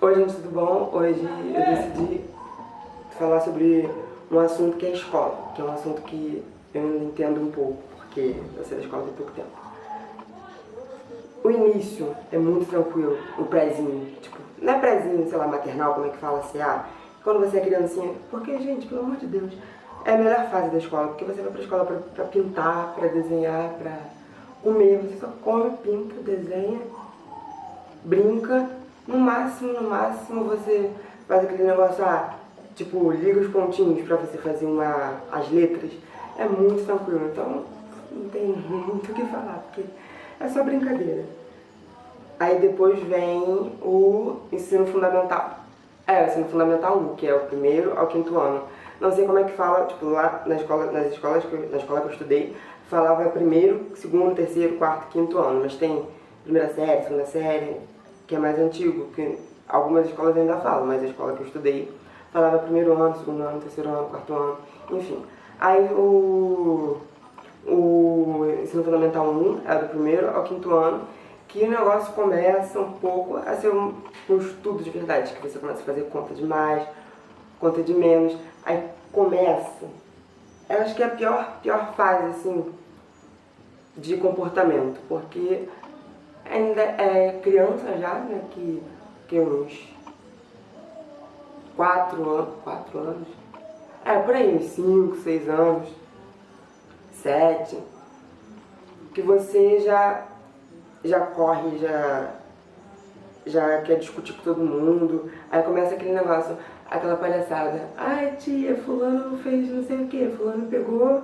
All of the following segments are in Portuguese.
Oi gente, tudo bom? Hoje eu decidi falar sobre um assunto que é a escola, que é um assunto que eu ainda entendo um pouco, porque eu sei da escola tem pouco tempo. O início é muito tranquilo, o prézinho, tipo, não é prézinho, sei lá, maternal, como é que fala, CA, quando você é criancinha, porque gente, pelo amor de Deus, é a melhor fase da escola, porque você vai pra escola pra pintar, pra desenhar, pra comer, você só come, pinta, desenha, brinca, no máximo você faz aquele negócio, tipo, liga os pontinhos pra você fazer as letras, é muito tranquilo, então não tem muito o que falar, porque é só brincadeira. Aí depois vem o ensino fundamental. O ensino fundamental 1, que é o primeiro ao quinto ano. Não sei como é que fala, tipo, lá na escola, na escola que eu estudei, falava primeiro, segundo, terceiro, quarto, quinto ano, mas tem primeira série, segunda série, que é mais antigo, que algumas escolas ainda falam, mas a escola que eu estudei falava primeiro ano, segundo ano, terceiro ano, quarto ano, enfim. Aí o ensino fundamental 1 é do primeiro ao quinto ano, que o negócio começa um pouco a ser um estudo de verdade, que você começa a fazer conta de mais, conta de menos, aí começa, eu acho que é a pior fase, assim, de comportamento, porque ainda é criança já, né, que uns 4 anos, por aí, uns 5, 6 anos, 7, que você já corre, já quer discutir com todo mundo, aí começa aquele negócio, aquela palhaçada. Ai tia, fulano fez não sei o que, fulano pegou,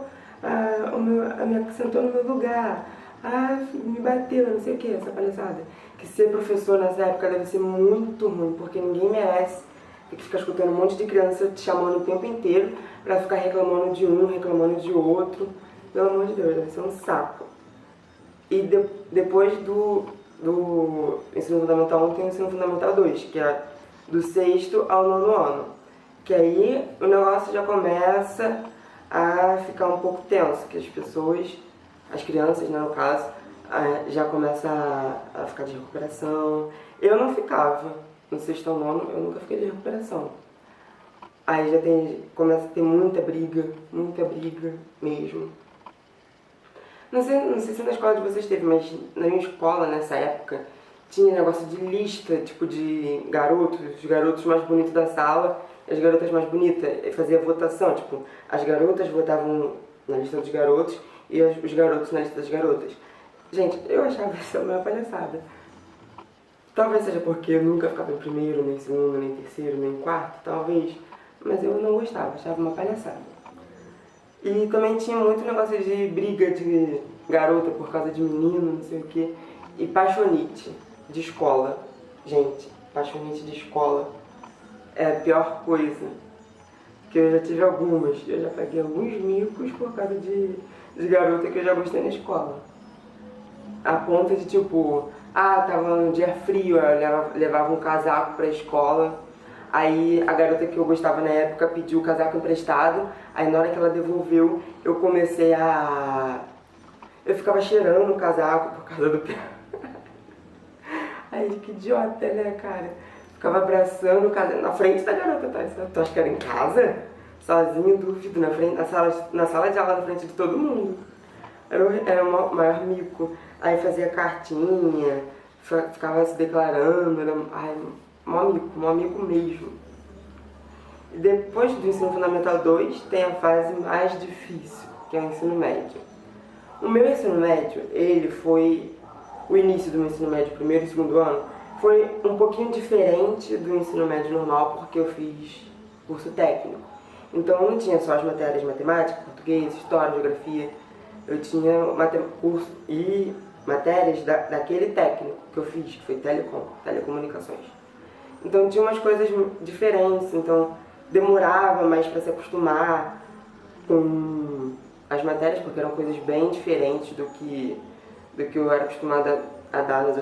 me acrescentou no meu lugar, me bateu, não sei o que, essa palhaçada. Que ser professor nessa época deve ser muito ruim, porque ninguém merece ter que ficar escutando um monte de criança te chamando o tempo inteiro pra ficar reclamando de um, reclamando de outro. Pelo amor de Deus, deve ser um saco. E depois do ensino fundamental 1 tem o ensino fundamental 2, que é do sexto ao nono ano. Que aí o negócio já começa a ficar um pouco tenso, que as crianças, né, no caso, já começam a ficar de recuperação. Eu não ficava, no sexto ao nono eu nunca fiquei de recuperação. Aí começa a ter muita briga mesmo. Não sei se na escola de vocês teve, mas na minha escola, nessa época, tinha negócio de lista, tipo, de garotos, os garotos mais bonitos da sala e as garotas mais bonitas. E fazia votação, tipo, as garotas votavam na lista dos garotos e os garotos na lista das garotas. Gente, eu achava isso uma palhaçada. Talvez seja porque eu nunca ficava em primeiro, nem em segundo, nem em terceiro, nem em quarto, talvez. Mas eu não gostava, achava uma palhaçada. E também tinha muito negócio de briga de garota por causa de menino, não sei o que. E paixonite de escola. Gente, paixonite de escola é a pior coisa. Porque eu já tive algumas. Eu já paguei alguns micos por causa de garota que eu já gostei na escola. A ponto de tipo, tava um dia frio, eu levava um casaco pra escola. Aí a garota que eu gostava na época pediu o casaco emprestado, aí na hora que ela devolveu, eu comecei eu ficava cheirando o casaco por causa do pé. Aí que idiota, né, cara? Ficava abraçando o casaco na frente da garota, tá? Tu acha que era em casa? Sozinho, duvido, na sala de aula, na frente de todo mundo. Era o maior mico. Aí fazia cartinha, ficava se declarando, mó mico mesmo. E depois do ensino fundamental 2 tem a fase mais difícil, que é o ensino médio. O meu ensino médio, o início do meu ensino médio, primeiro e segundo ano, foi um pouquinho diferente do ensino médio normal, porque eu fiz curso técnico. Então eu não tinha só as matérias de matemática, português, história, geografia, eu tinha curso e matérias daquele técnico que eu fiz, que foi telecomunicações. Então tinha umas coisas diferentes, então demorava mais para se acostumar com as matérias, porque eram coisas bem diferentes do que eu era acostumada a dar nos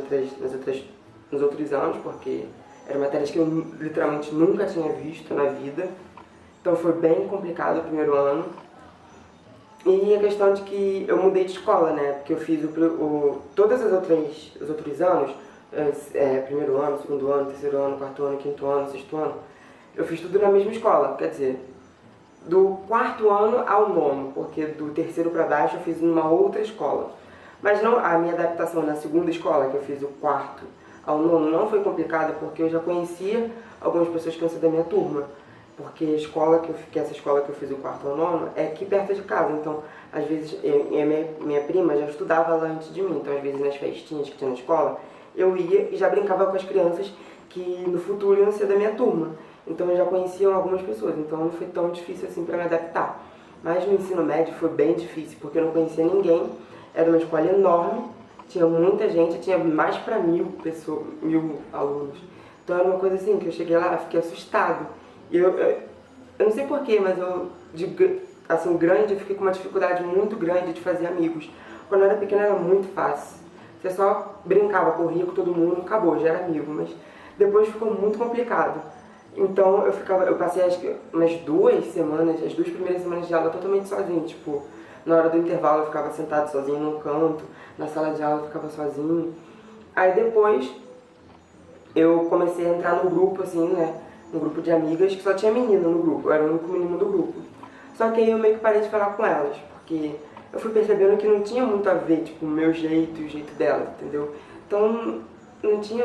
outros anos, porque eram matérias que eu literalmente nunca tinha visto na vida. Então foi bem complicado o primeiro ano. E a questão de que eu mudei de escola, né? Porque eu fiz todos os outros anos primeiro ano, segundo ano, terceiro ano, quarto ano, quinto ano, sexto ano, eu fiz tudo na mesma escola, quer dizer, do quarto ano ao nono, porque do terceiro para baixo eu fiz numa outra escola. Mas não, a minha adaptação na segunda escola, que eu fiz o quarto ao nono, não foi complicada, porque eu já conhecia algumas pessoas que iam ser da minha turma. Porque a escola essa escola que eu fiz o quarto ao nono é aqui perto de casa, então às vezes minha prima já estudava lá antes de mim, então às vezes nas festinhas que tinha na escola, eu ia e já brincava com as crianças que no futuro iam ser da minha turma. Então eu já conhecia algumas pessoas, então não foi tão difícil assim para me adaptar. Mas no ensino médio foi bem difícil, porque eu não conhecia ninguém, era uma escola enorme, tinha muita gente, tinha mais para 1.000 alunos. Então era uma coisa assim, que eu cheguei lá, fiquei assustado. E eu não sei porquê, mas assim, grande, eu fiquei com uma dificuldade muito grande de fazer amigos. Quando eu era pequena era muito fácil. Você só brincava, corria com todo mundo, acabou, já era amigo. Mas depois ficou muito complicado. Então eu passei acho que umas 2 semanas, as 2 primeiras semanas de aula totalmente sozinho. Tipo, na hora do intervalo eu ficava sentado sozinho num canto, na sala de aula eu ficava sozinho. Aí depois eu comecei a entrar num grupo assim, né? Um grupo de amigas que só tinha menina no grupo, eu era o único menino do grupo. Só que aí eu meio que parei de falar com elas, porque eu fui percebendo que não tinha muito a ver, tipo, o meu jeito e o jeito delas, entendeu? Então não tinha,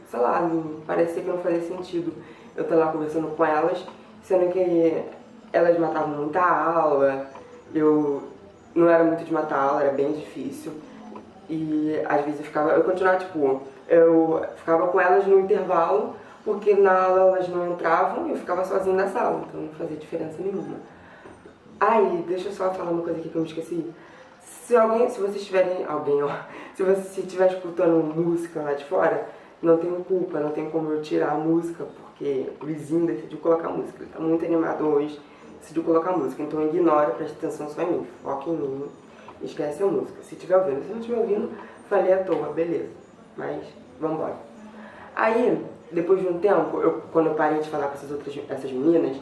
sei lá, parecia que não fazia sentido eu estar lá conversando com elas, sendo que elas matavam muita aula, eu não era muito de matar aula, era bem difícil. E às vezes eu continuava, tipo, eu ficava com elas no intervalo, porque na aula elas não entravam e eu ficava sozinha na sala, então não fazia diferença nenhuma. Aí, deixa eu só falar uma coisa aqui que eu me esqueci. Se vocês tiverem, se você estiver escutando música lá de fora, não tenho culpa, não tem como eu tirar a música, porque o vizinho decidiu colocar música, ele tá muito animado hoje, decidiu colocar música, então ignora, preste atenção só em mim, foca em mim, esquece a música. Se estiver ouvindo, se não estiver ouvindo, falei à toa, beleza, mas vambora. Aí, depois de um tempo, quando eu parei de falar com essas meninas,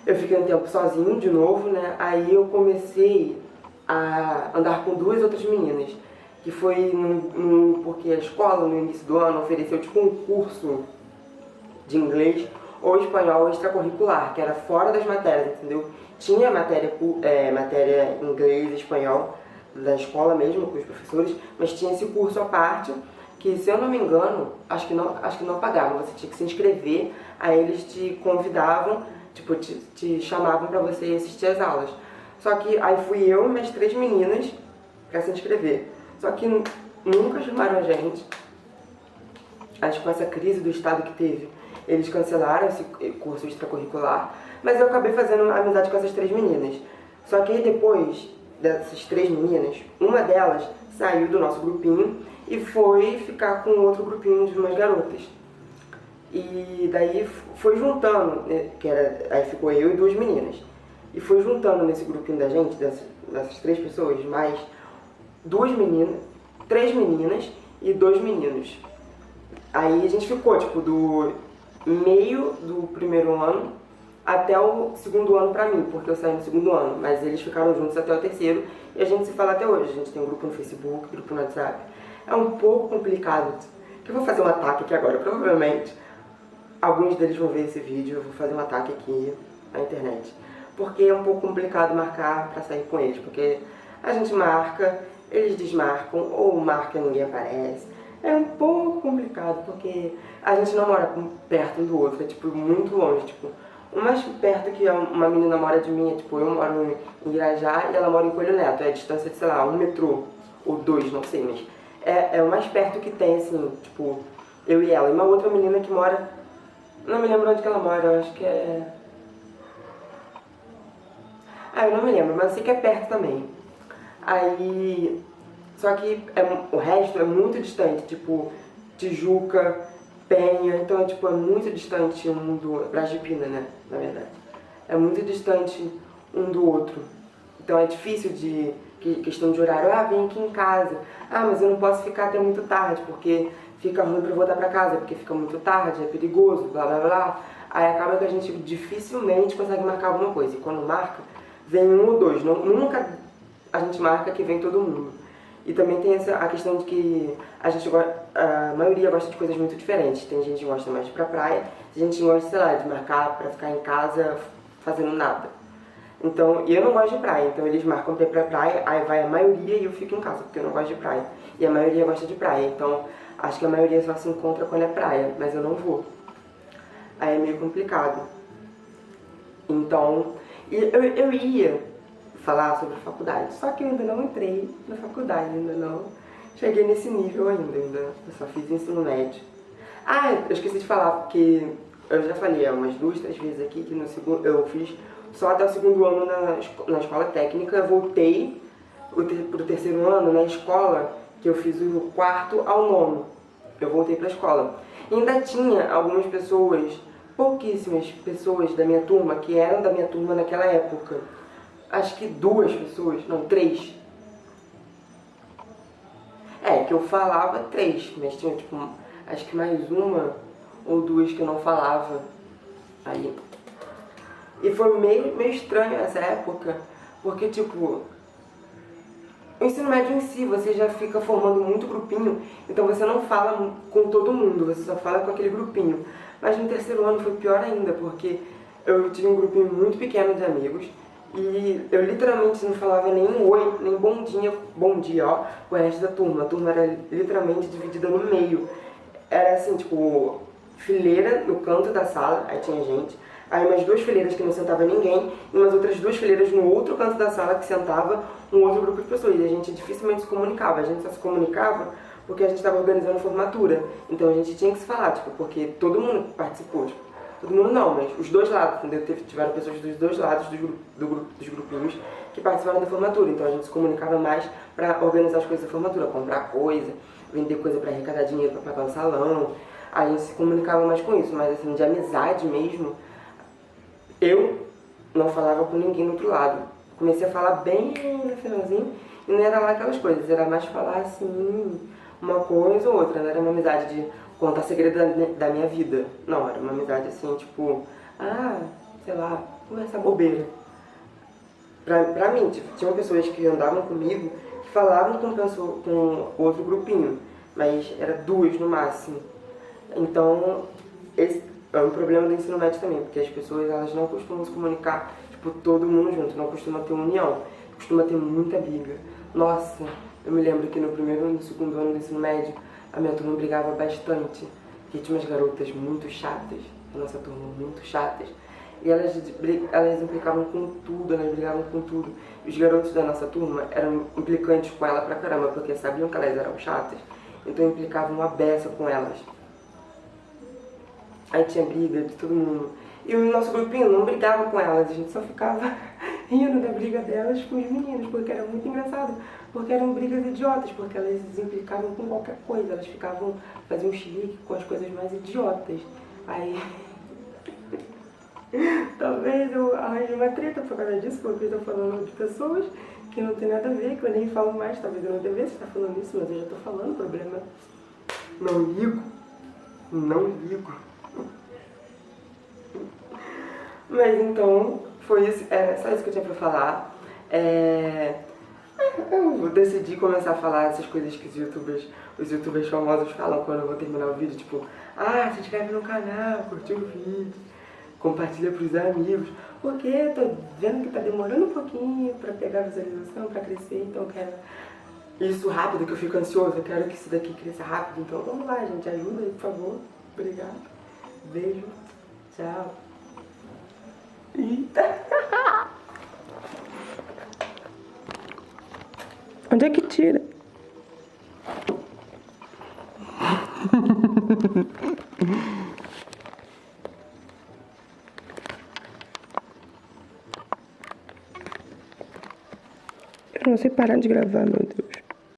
eu fiquei um tempo sozinho de novo, né? Aí eu comecei a andar com 2 outras meninas, que foi porque a escola no início do ano ofereceu tipo um curso de inglês ou espanhol extracurricular, que era fora das matérias, entendeu? Tinha matéria inglês e espanhol da escola mesmo, com os professores, mas tinha esse curso à parte, que se eu não me engano, acho que não pagavam, você tinha que se inscrever, aí eles te convidavam, tipo, te chamavam pra você assistir as aulas. Só que aí fui eu e minhas 3 meninas pra se inscrever. Só que nunca chamaram a gente. Acho que com essa crise do estado que teve, eles cancelaram esse curso extracurricular, mas eu acabei fazendo amizade com essas 3 meninas. Só que aí depois dessas 3 meninas, uma delas saiu do nosso grupinho e foi ficar com outro grupinho de umas garotas. E daí foi juntando, né, aí ficou eu e 2 meninas. E foi juntando nesse grupinho da gente, dessas 3 pessoas, mais 3 meninas e 2 meninos. Aí a gente ficou, tipo, do meio do primeiro ano até o segundo ano pra mim, porque eu saí no segundo ano, mas eles ficaram juntos até o terceiro e a gente se fala até hoje. A gente tem um grupo no Facebook, grupo no WhatsApp. É um pouco complicado, que eu vou fazer um ataque aqui agora, provavelmente. Alguns deles vão ver esse vídeo, eu vou fazer um ataque aqui na internet. Porque é um pouco complicado marcar pra sair com eles, porque a gente marca, eles desmarcam, ou marca e ninguém aparece. É um pouco complicado, porque a gente não mora perto um do outro, é tipo muito longe, tipo, o mais perto que uma menina mora de mim é tipo, eu moro em Irajá e ela mora em Coelho Neto, é a distância de, sei lá, 1 metrô, ou 2, não sei, mas é o mais perto que tem, assim, tipo, eu e ela. E uma outra menina que mora, não me lembro onde que ela mora, eu acho que é... eu não me lembro, mas eu sei que é perto também. Aí... Só que o resto é muito distante, tipo, Tijuca, Penha, então é muito distante um do... Brasília, né, na verdade. É muito distante um do outro. Então é difícil questão de horário, vem aqui em casa. Mas eu não posso ficar até muito tarde, porque fica ruim pra eu voltar pra casa, porque fica muito tarde, é perigoso, blá blá blá. Aí acaba que a gente dificilmente consegue marcar alguma coisa. E quando marca, vem 1 ou 2. Nunca a gente marca que vem todo mundo. E também tem a questão de que a maioria gosta de coisas muito diferentes. Tem gente que gosta mais de ir pra praia, tem gente que gosta, sei lá, de marcar pra ficar em casa fazendo nada. Então, e eu não gosto de praia, então eles marcam pra ir pra praia, aí vai a maioria e eu fico em casa, porque eu não gosto de praia. E a maioria gosta de praia, então acho que a maioria só se encontra quando é praia, mas eu não vou. Aí é meio complicado. Então, eu ia falar sobre a faculdade, só que eu ainda não entrei na faculdade, ainda não cheguei nesse nível ainda, eu só fiz ensino médio. Ah, eu esqueci de falar, porque eu já falei umas 2, 3 vezes aqui que no segundo, eu fiz só até o segundo ano na escola técnica, eu voltei pro terceiro ano na escola, que eu fiz o quarto ao nono, eu voltei pra escola. E ainda tinha algumas pessoas, pouquíssimas pessoas da minha turma, que eram da minha turma naquela época. Acho que 2 pessoas, não, 3. É, que eu falava 3, mas tinha tipo, acho que mais uma ou 2 que eu não falava aí. E foi meio estranho essa época, porque tipo, o ensino médio em si, você já fica formando muito grupinho, então você não fala com todo mundo, você só fala com aquele grupinho. Mas no terceiro ano foi pior ainda, porque eu tive um grupinho muito pequeno de amigos, e eu literalmente não falava nem oi, nem bom dia, ó, com o resto da turma. A turma era literalmente dividida no meio. Era assim, tipo, fileira no canto da sala, aí tinha gente. Aí umas 2 fileiras que não sentava ninguém, e umas outras 2 fileiras no outro canto da sala que sentava um outro grupo de pessoas. E a gente dificilmente se comunicava, a gente só se comunicava porque a gente estava organizando formatura. Então a gente tinha que se falar, tipo, porque todo mundo participou, tipo, todo mundo não, mas os 2 lados, entendeu? Tiveram pessoas dos 2 lados dos grupinhos que participaram da formatura. Então a gente se comunicava mais para organizar as coisas da formatura, comprar coisa, vender coisa para arrecadar dinheiro para pagar o salão. A gente se comunicava mais com isso, mas assim, de amizade mesmo, eu não falava com ninguém do outro lado. Comecei a falar bem no finalzinho e não era lá aquelas coisas, era mais falar assim, uma coisa ou outra, não era uma amizade de contar segredo da minha vida. Não, era uma amizade assim, tipo, sei lá, conversa bobeira. Pra mim, tipo, tinham pessoas que andavam comigo que falavam com outro grupinho, mas era 2 no máximo. Então, esse é um problema do ensino médio também, porque as pessoas elas não costumam se comunicar, tipo, todo mundo junto, não costuma ter união, costuma ter muita briga. Nossa, eu me lembro que no primeiro e no segundo ano do ensino médio, a minha turma brigava bastante, porque tinha umas garotas muito chatas, a nossa turma muito chatas, e elas implicavam com tudo, elas brigavam com tudo. E os garotos da nossa turma eram implicantes com ela pra caramba, porque sabiam que elas eram chatas, então implicavam uma beça com elas. Aí tinha briga de todo mundo. E o nosso grupinho não brigava com elas, a gente só ficava rindo da briga delas com os meninos, porque era muito engraçado. Porque eram brigas idiotas, porque elas se implicavam com qualquer coisa, elas faziam chilique com as coisas mais idiotas. Aí, talvez eu arranje uma treta por causa disso, porque eu tô falando de pessoas que não tem nada a ver, que eu nem falo mais, talvez eu não devesse estar falando isso, mas eu já tô falando, o problema não ligo, não ligo. Mas então, foi isso, era só isso que eu tinha pra falar. Eu decidi começar a falar essas coisas que os youtubers famosos falam quando eu vou terminar o vídeo, tipo, se inscreve no canal, curte o vídeo, compartilha pros amigos, porque eu tô vendo que tá demorando um pouquinho pra pegar a visualização, pra crescer, então eu quero isso rápido, que eu fico ansioso, eu quero que isso daqui cresça rápido, então vamos lá, gente, ajuda aí, por favor, obrigado, beijo, tchau. Eita! Onde é que tira? Eu não sei parar de gravar, meu Deus.